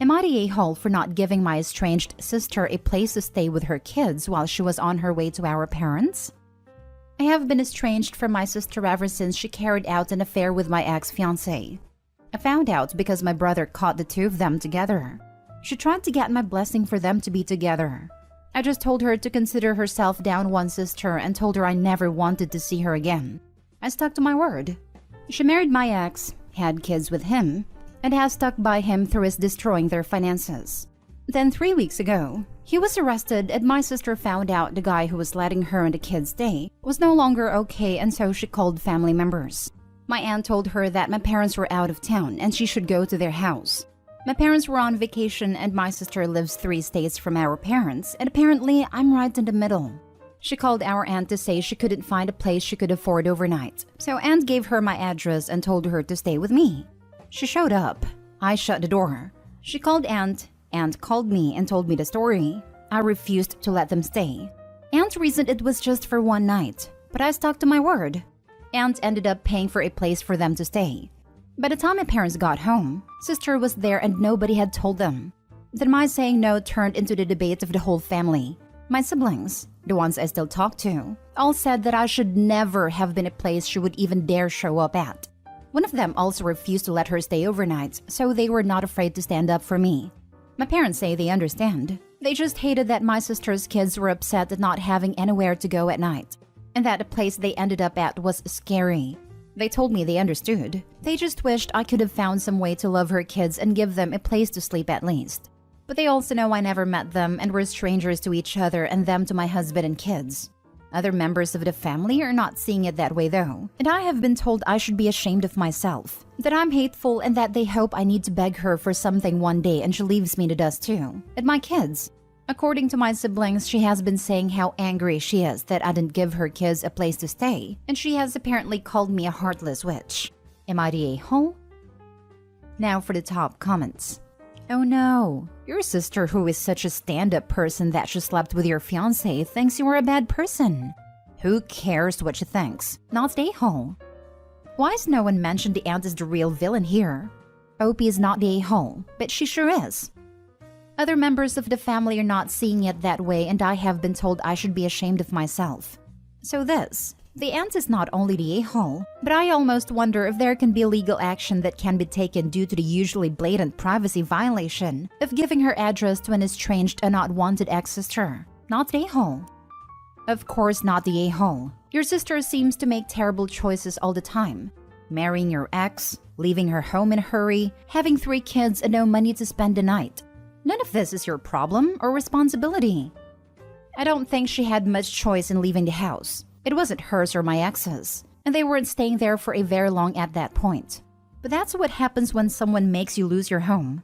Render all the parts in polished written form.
Am I the a-hole for not giving my estranged sister a place to stay with her kids while she was on her way to our parents? I have been estranged from my sister ever since she carried out an affair with my ex-fiancé. I found out because my brother caught the two of them together. She tried to get my blessing for them to be together. I just told her to consider herself down one sister and told her I never wanted to see her again. I stuck to my word. She married my ex, had kids with him, and has stuck by him through his destroying their finances. Then 3 weeks ago, he was arrested and my sister found out the guy who was letting her and the kids stay was no longer okay, and so she called family members. My aunt told her that my parents were out of town and she should go to their house. My parents were on vacation and my sister lives 3 states from our parents, and apparently I'm right in the middle. She called our aunt to say she couldn't find a place she could afford overnight, so aunt gave her my address and told her to stay with me. She showed up. I shut the door. She called aunt called me and told me the story. I refused to let them stay. Aunt reasoned it was just for one night, but I stuck to my word. Aunt ended up paying for a place for them to stay. By the time my parents got home, sister was there and nobody had told them. Then my saying no turned into the debate of the whole family. My siblings, the ones I still talk to, all said that I should never have been a place she would even dare show up at. One of them also refused to let her stay overnight, so they were not afraid to stand up for me. My parents say they understand. They just hated that my sister's kids were upset at not having anywhere to go at night, and that the place they ended up at was scary. They told me they understood. They just wished I could have found some way to love her kids and give them a place to sleep at least. But they also know I never met them and were strangers to each other and them to my husband and kids. Other members of the family are not seeing it that way though, and I have been told I should be ashamed of myself, that I'm hateful, and that they hope I need to beg her for something one day and she leaves me in the dust too. And my kids. According to my siblings, she has been saying how angry she is that I didn't give her kids a place to stay, and she has apparently called me a heartless witch. Am I the a-hole? Now for the top comments. Oh no, your sister, who is such a stand-up person that she slept with your fiancé, thinks you are a bad person. Who cares what she thinks? Not the a-hole. Why has no one mentioned the aunt is the real villain here? Opie is not the a-hole, but she sure is. Other members of the family are not seeing it that way, and I have been told I should be ashamed of myself. So the aunt is not only the a-hole, but I almost wonder if there can be legal action that can be taken due to the usually blatant privacy violation of giving her address to an estranged and not wanted ex-sister. Not the a-hole. Of course not the a-hole. Your sister seems to make terrible choices all the time. Marrying your ex, leaving her home in a hurry, having 3 kids and no money to spend the night. None of this is your problem or responsibility. I don't think she had much choice in leaving the house. It wasn't hers or my ex's, and they weren't staying there for a very long at that point. But that's what happens when someone makes you lose your home.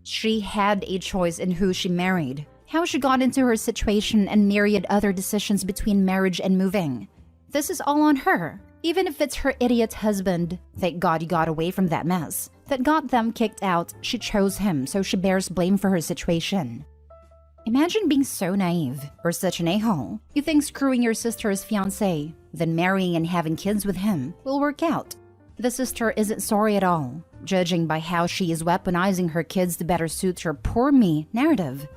She had a choice in who she married, how she got into her situation, and myriad other decisions between marriage and moving. This is all on her, even if it's her idiot husband. Thank God you got away from that mess. That got them kicked out. She chose him, so she bears blame for her situation. Imagine being so naive, or such an a-hole. You think screwing your sister's fiancé, then marrying and having kids with him, will work out. The sister isn't sorry at all, judging by how she is weaponizing her kids to better suit her poor me narrative.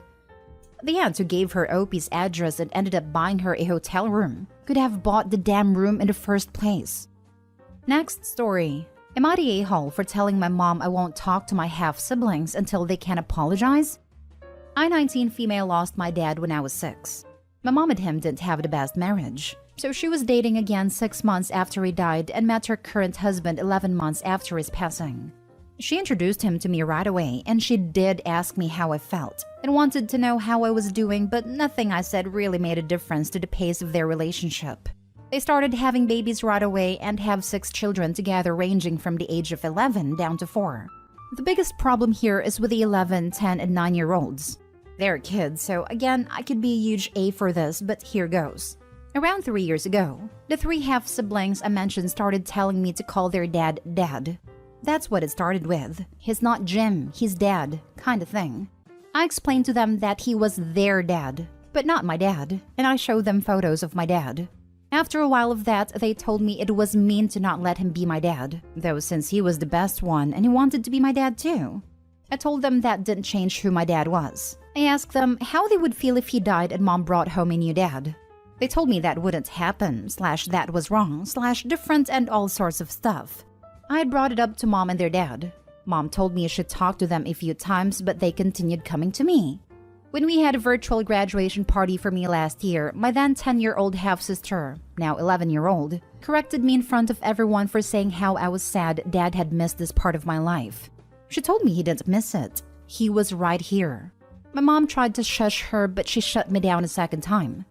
The aunt who gave her Opie's address and ended up buying her a hotel room could have bought the damn room in the first place. Next story. Am I the a-hole for telling my mom I won't talk to my half-siblings until they can apologize? I, 19 female, lost my dad when I was 6. My mom and him didn't have the best marriage, so she was dating again 6 months after he died and met her current husband 11 months after his passing. She introduced him to me right away, and she did ask me how I felt and wanted to know how I was doing, but nothing I said really made a difference to the pace of their relationship. They started having babies right away and have 6 children together, ranging from the age of 11 down to 4. The biggest problem here is with the 11, 10, and 9-year-olds. They're kids, so again, I could be a huge A for this, but here goes. Around 3 years ago, the 3 half-siblings I mentioned started telling me to call their dad Dad. That's what it started with. He's not Jim, he's Dad, kind of thing. I explained to them that he was their dad, but not my dad, and I showed them photos of my dad. After a while of that, they told me it was mean to not let him be my dad, though since he was the best one and he wanted to be my dad too. I told them that didn't change who my dad was. I asked them how they would feel if he died and mom brought home a new dad. They told me that wouldn't happen, / that was wrong, / different and all sorts of stuff. I had brought it up to mom and their dad. Mom told me I should talk to them a few times, but they continued coming to me. When we had a virtual graduation party for me last year, my then 10-year-old half-sister, now 11-year-old, corrected me in front of everyone for saying how I was sad Dad had missed this part of my life. She told me he didn't miss it. He was right here. My mom tried to shush her, but she shut me down a second time.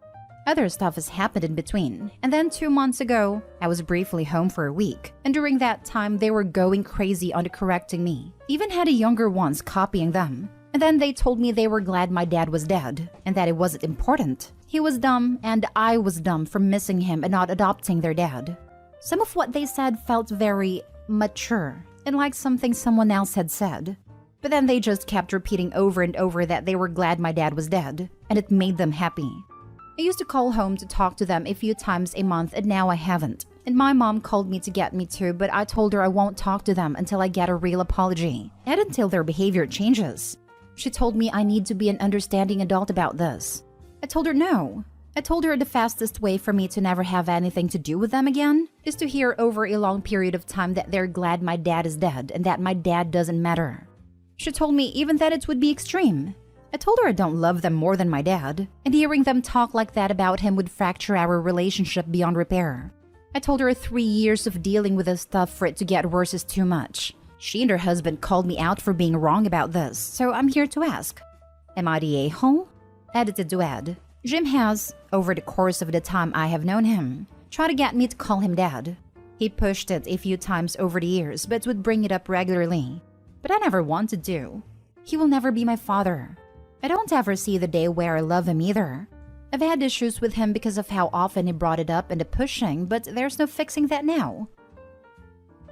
Other stuff has happened in between, and then 2 months ago, I was briefly home for a week, and during that time they were going crazy on correcting me. Even had a younger ones copying them. And then they told me they were glad my dad was dead, and that it wasn't important. He was dumb, and I was dumb for missing him and not adopting their dad. Some of what they said felt very mature, and like something someone else had said. But then they just kept repeating over and over that they were glad my dad was dead, and it made them happy. I used to call home to talk to them a few times a month, and now I haven't. And my mom called me to get me to, but I told her I won't talk to them until I get a real apology, and until their behavior changes. She told me I need to be an understanding adult about this. I told her no. I told her the fastest way for me to never have anything to do with them again is to hear over a long period of time that they're glad my dad is dead and that my dad doesn't matter. She told me even that it would be extreme. I told her I don't love them more than my dad, and hearing them talk like that about him would fracture our relationship beyond repair. I told her 3 years of dealing with this stuff for it to get worse is too much. She and her husband called me out for being wrong about this, so I'm here to ask. Am I the a-hole? Edited to add, Jim has, over the course of the time I have known him, tried to get me to call him dad. He pushed it a few times over the years, but would bring it up regularly. But I never wanted to. He will never be my father. I don't ever see the day where I love him either. I've had issues with him because of how often he brought it up and the pushing, but there's no fixing that now.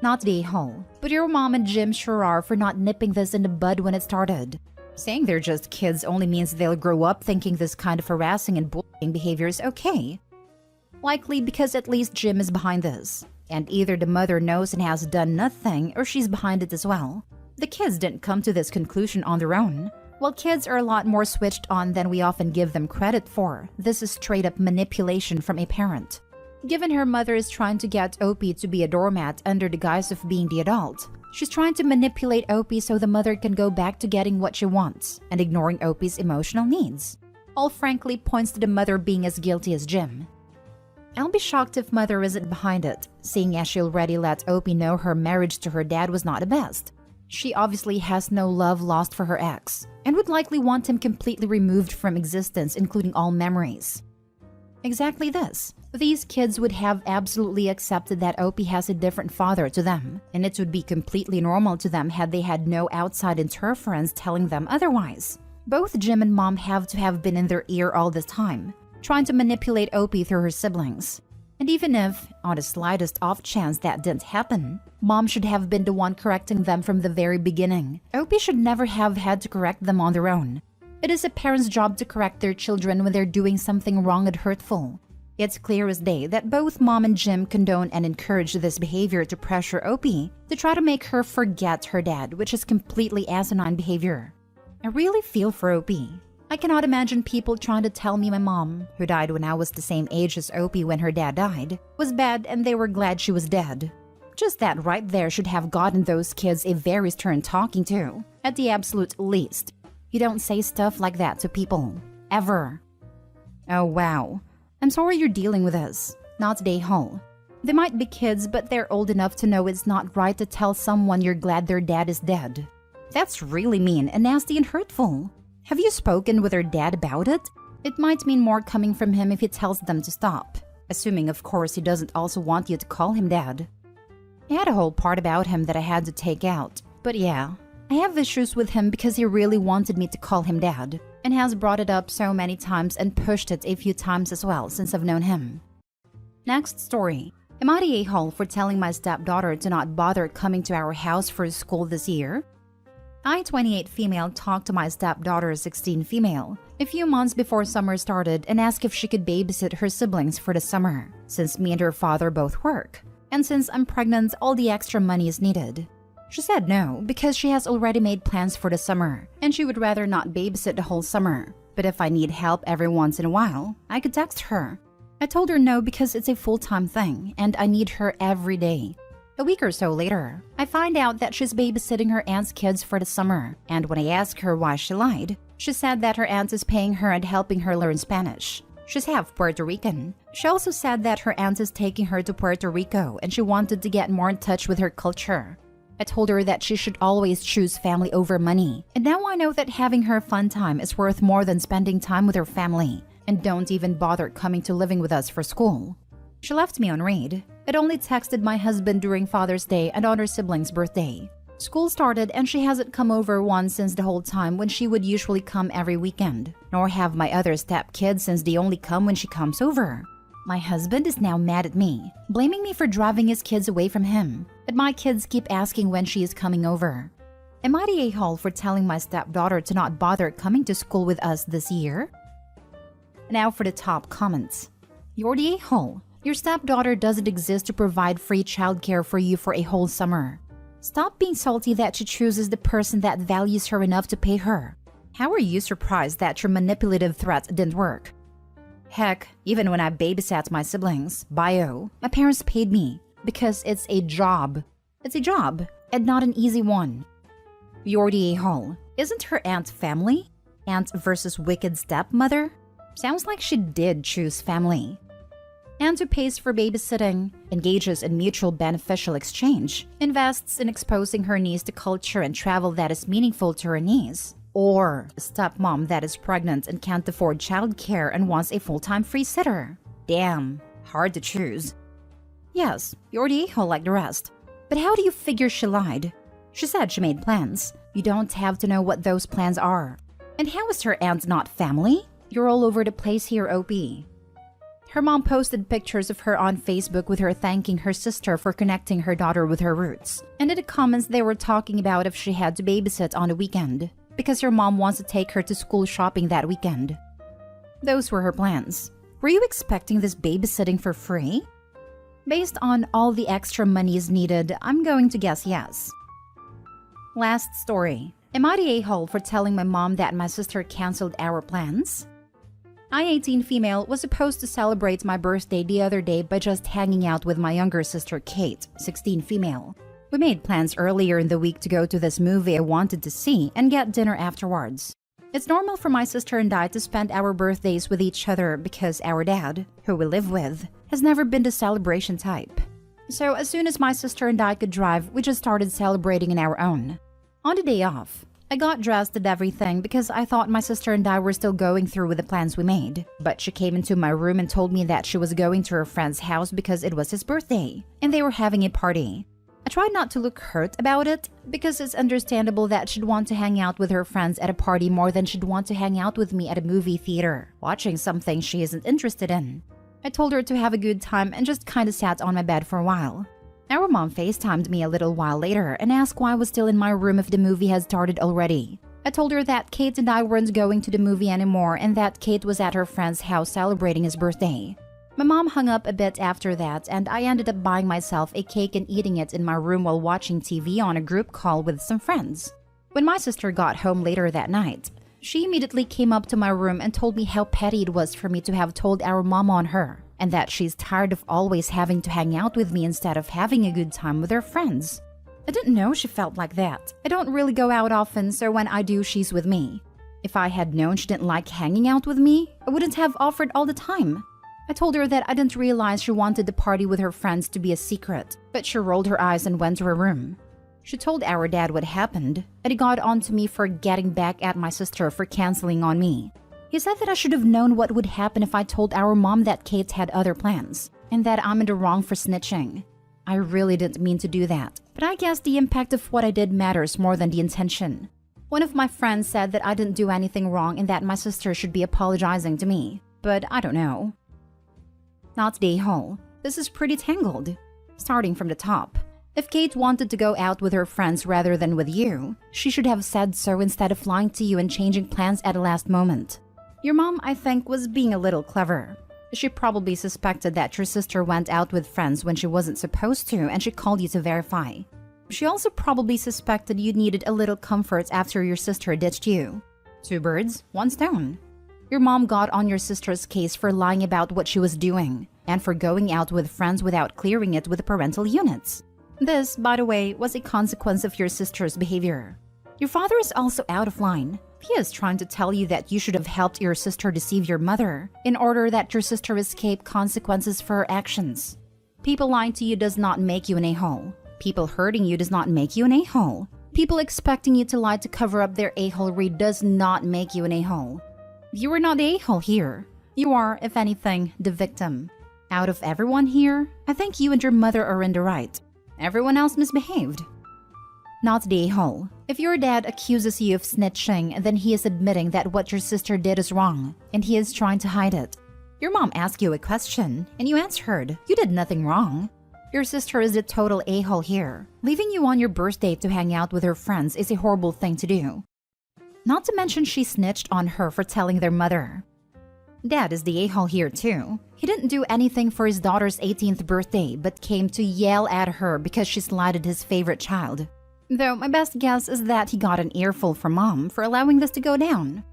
Not the a-hole, but your mom and Jim sure are for not nipping this in the bud when it started. Saying they're just kids only means they'll grow up thinking this kind of harassing and bullying behavior is okay. Likely because at least Jim is behind this, and either the mother knows and has done nothing or she's behind it as well. The kids didn't come to this conclusion on their own. While kids are a lot more switched on than we often give them credit for, this is straight up manipulation from a parent. Given her mother is trying to get Opie to be a doormat under the guise of being the adult, she's trying to manipulate Opie so the mother can go back to getting what she wants and ignoring Opie's emotional needs. All frankly points to the mother being as guilty as Jim. I'll be shocked if mother isn't behind it, seeing as she already let Opie know her marriage to her dad was not the best. She obviously has no love lost for her ex, and would likely want him completely removed from existence, including all memories. Exactly this. These kids would have absolutely accepted that Opie has a different father to them, and it would be completely normal to them had they had no outside interference telling them otherwise. Both Jim and Mom have to have been in their ear all this time, trying to manipulate Opie through her siblings. And even if, on the slightest off chance that didn't happen, Mom should have been the one correcting them from the very beginning, Opie should never have had to correct them on their own. It is a parent's job to correct their children when they're doing something wrong and hurtful. It's clear as day that both Mom and Jim condone and encourage this behavior to pressure Opie to try to make her forget her dad, which is completely asinine behavior. I really feel for Opie. I cannot imagine people trying to tell me my mom, who died when I was the same age as Opie when her dad died, was bad and they were glad she was dead. Just that right there should have gotten those kids a very stern talking to, at the absolute least. You don't say stuff like that to people. Ever. Oh wow. I'm sorry you're dealing with this. Not the a-hole. They might be kids, but they're old enough to know it's not right to tell someone you're glad their dad is dead. That's really mean and nasty and hurtful. Have you spoken with her dad about it? It might mean more coming from him if he tells them to stop. Assuming, of course, he doesn't also want you to call him dad. I had a whole part about him that I had to take out. But yeah, I have issues with him because he really wanted me to call him dad, and has brought it up so many times and pushed it a few times as well since I've known him. Next story. Am I the a-hole for telling my stepdaughter to not bother coming to our house for school this year? I, 28 female, talked to my stepdaughter, 16 female, a few months before summer started and asked if she could babysit her siblings for the summer, since me and her father both work. And since I'm pregnant, all the extra money is needed. She said no because she has already made plans for the summer and she would rather not babysit the whole summer. But if I need help every once in a while, I could text her. I told her no because it's a full-time thing and I need her every day. A week or so later, I find out that she's babysitting her aunt's kids for the summer, and when I ask her why she lied, she said that her aunt is paying her and helping her learn Spanish. She's half Puerto Rican. She also said that her aunt is taking her to Puerto Rico and she wanted to get more in touch with her culture. I told her that she should always choose family over money, and now I know that having her fun time is worth more than spending time with her family, and don't even bother coming to living with us for school. She left me on read. I'd only texted my husband during Father's Day and on her sibling's birthday. School started and she hasn't come over once since the whole time when she would usually come every weekend, nor have my other stepkids since they only come when she comes over. My husband is now mad at me, blaming me for driving his kids away from him, but my kids keep asking when she is coming over. Am I the a-hole for telling my stepdaughter to not bother coming to school with us this year? Now for the top comments. You're the a-hole. Your stepdaughter doesn't exist to provide free childcare for you for a whole summer. Stop being salty that she chooses the person that values her enough to pay her. How are you surprised that your manipulative threats didn't work? Heck, even when I babysat my siblings, my parents paid me because it's a job. It's a job, and not an easy one. You're the a-hole. Isn't her aunt family? Aunt versus wicked stepmother? Sounds like she did choose family. Aunt who pays for babysitting, engages in mutual beneficial exchange, invests in exposing her niece to culture and travel that is meaningful to her niece. Or a stepmom that is pregnant and can't afford childcare and wants a full-time free sitter. Damn, hard to choose. Yes, you're the a-hole like the rest. But how do you figure she lied? She said she made plans. You don't have to know what those plans are. And how is her aunt not family? You're all over the place here, OP. Her mom posted pictures of her on Facebook with her thanking her sister for connecting her daughter with her roots. And in the comments they were talking about if she had to babysit on the weekend, because her mom wants to take her to school shopping that weekend. Those were her plans. Were you expecting this babysitting for free? Based on all the extra monies needed, I'm going to guess yes. Last story. Am I the a-hole for telling my mom that my sister canceled our plans? I, 18 female, was supposed to celebrate my birthday the other day by just hanging out with my younger sister Kate, 16 female. We made plans earlier in the week to go to this movie I wanted to see and get dinner afterwards. It's normal for my sister and I to spend our birthdays with each other because our dad, who we live with, has never been the celebration type. So as soon as my sister and I could drive, we just started celebrating on our own. On the day off, I got dressed and everything because I thought my sister and I were still going through with the plans we made. But she came into my room and told me that she was going to her friend's house because it was his birthday, and they were having a party. I tried not to look hurt about it because it's understandable that she'd want to hang out with her friends at a party more than she'd want to hang out with me at a movie theater, watching something she isn't interested in. I told her to have a good time and just kinda sat on my bed for a while. Our mom FaceTimed me a little while later and asked why I was still in my room if the movie had started already. I told her that Kate and I weren't going to the movie anymore and that Kate was at her friend's house celebrating his birthday. My mom hung up a bit after that and I ended up buying myself a cake and eating it in my room while watching TV on a group call with some friends. When my sister got home later that night, she immediately came up to my room and told me how petty it was for me to have told our mom on her, and that she's tired of always having to hang out with me instead of having a good time with her friends. I didn't know she felt like that. I don't really go out often, so when I do, she's with me. If I had known she didn't like hanging out with me, I wouldn't have offered all the time. I told her that I didn't realize she wanted the party with her friends to be a secret, but she rolled her eyes and went to her room. She told our dad what happened, and he got on to me for getting back at my sister for canceling on me. He said that I should have known what would happen if I told our mom that Kate had other plans, and that I'm in the wrong for snitching. I really didn't mean to do that, but I guess the impact of what I did matters more than the intention. One of my friends said that I didn't do anything wrong and that my sister should be apologizing to me, but I don't know. Not the a-hole. This is pretty tangled. Starting from the top. If Kate wanted to go out with her friends rather than with you, she should have said so instead of lying to you and changing plans at the last moment. Your mom, I think, was being a little clever. She probably suspected that your sister went out with friends when she wasn't supposed to and she called you to verify. She also probably suspected you needed a little comfort after your sister ditched you. Two birds, one stone. Your mom got on your sister's case for lying about what she was doing and for going out with friends without clearing it with the parental units. This, by the way, was a consequence of your sister's behavior. Your father is also out of line. He is trying to tell you that you should have helped your sister deceive your mother in order that your sister escape consequences for her actions. People lying to you does not make you an a-hole. People hurting you does not make you an a-hole. People expecting you to lie to cover up their a-holery does not make you an a-hole. You are not the a-hole here. You are, if anything, the victim. Out of everyone here, I think you and your mother are in the right. Everyone else misbehaved. Not the a-hole. If your dad accuses you of snitching, then he is admitting that what your sister did is wrong, and he is trying to hide it. Your mom asked you a question, and you answered. You did nothing wrong. Your sister is the total a-hole here. Leaving you on your birthday to hang out with her friends is a horrible thing to do. Not to mention she snitched on her for telling their mother. Dad is the a-hole here too. He didn't do anything for his daughter's 18th birthday but came to yell at her because she slighted his favorite child. Though my best guess is that he got an earful from mom for allowing this to go down.